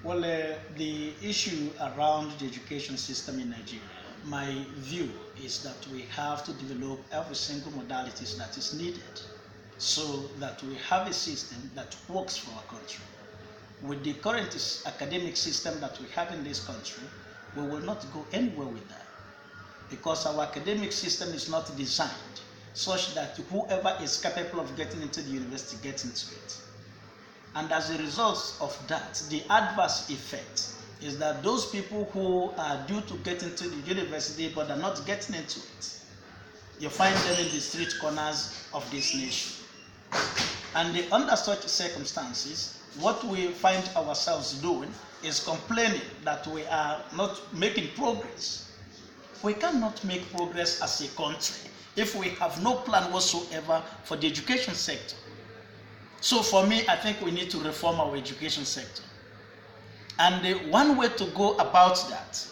Well, the issue around the education system in Nigeria, my view is that we have to develop every single modalities that is needed so that we have a system that works for our country. With the current academic system that we have in this country, we will not go anywhere with that because our academic system is not designed such that whoever is capable of getting into the university gets into it. And as a result of that, the adverse effect is that those people who are due to get into the university but are not getting into it, you find them in the street corners of this nation. And under such circumstances, what we find ourselves doing is complaining that we are not making progress. We cannot make progress as a country if we have no plan whatsoever for the education sector. So for me, I think we need to reform our education sector. And one way to go about that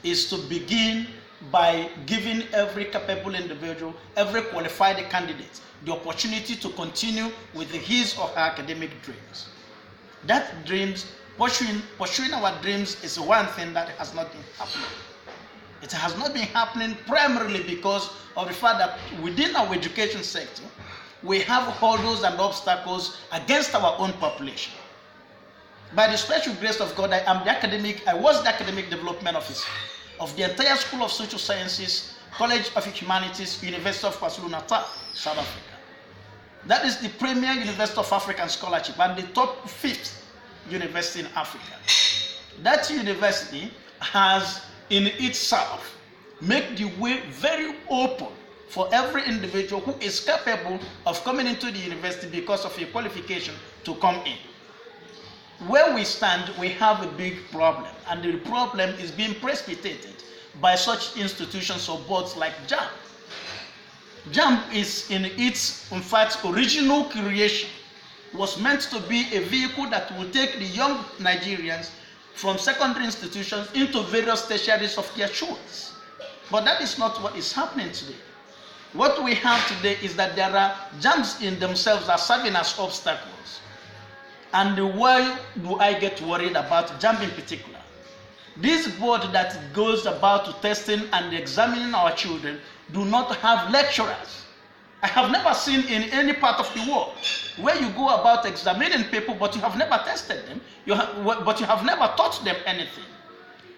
is to begin by giving every capable individual, every qualified candidate, the opportunity to continue with his or her academic dreams. That dreams, pursuing our dreams is one thing that has not been happening. It has not been happening primarily because of the fact that within our education sector, we have hurdles and obstacles against our own population. By the special grace of God, I was the academic development officer of the entire School of Social Sciences, College of Humanities, University of KwaZulu-Natal, South Africa. That is the premier University of African Scholarship and the top 5th university in Africa. That university has in itself made the way very open for every individual who is capable of coming into the university because of a qualification to come in. Where we stand, we have a big problem, and the problem is being precipitated by such institutions or boards like JAMB. JAMB is in fact, original creation was meant to be a vehicle that will take the young Nigerians from secondary institutions into various tertiaries of their choice. But that is not what is happening today. What we have today is that there are JAMBs in themselves are serving as obstacles. And why do I get worried about JAMB in particular? This board that goes about testing and examining our children do not have lecturers. I have never seen in any part of the world where you go about examining people but you have never tested them, but you have never taught them anything.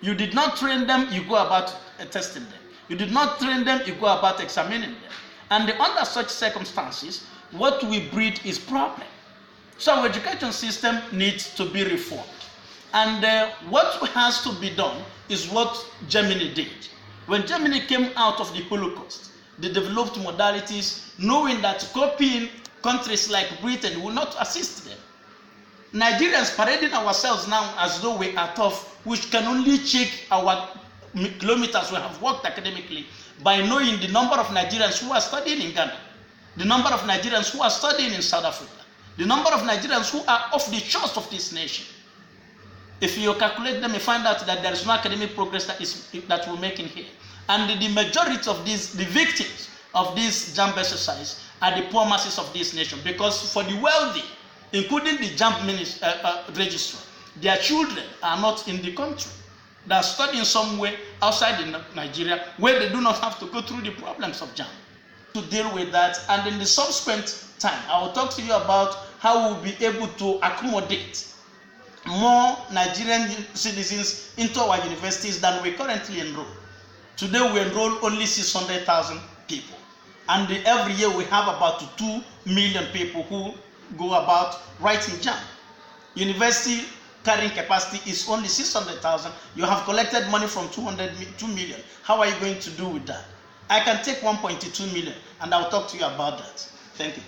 You did not train them, you go about testing them. You did not train them, you go about examining them. And under such circumstances, what we breed is problem. So our education system needs to be reformed. And what has to be done is what Germany did. When Germany came out of the Holocaust, they developed modalities knowing that copying countries like Britain will not assist them. Nigerians parading ourselves now as though we are tough, which can only check our kilometers we have worked academically by knowing the number of Nigerians who are studying in Ghana, the number of Nigerians who are studying in South Africa, the number of Nigerians who are off the shores of this nation. If you calculate them, you find out that there is no academic progress that we're making here. And the majority of the victims of this JAMB exercise are the poor masses of this nation, because for the wealthy, including the JAMB registrar, their children are not in the country. They are studying somewhere outside Nigeria where they do not have to go through the problems of JAMB. To deal with that, and in the subsequent time, I will talk to you about how we'll be able to accommodate more Nigerian citizens into our universities than we currently enroll. Today we enroll only 600,000 people, and every year we have about 2 million people who go about writing JAMB. University carrying capacity is only 600,000. You have collected money from 2 million. How are you going to do with that? I can take 1.2 million, and I'll talk to you about that. Thank you.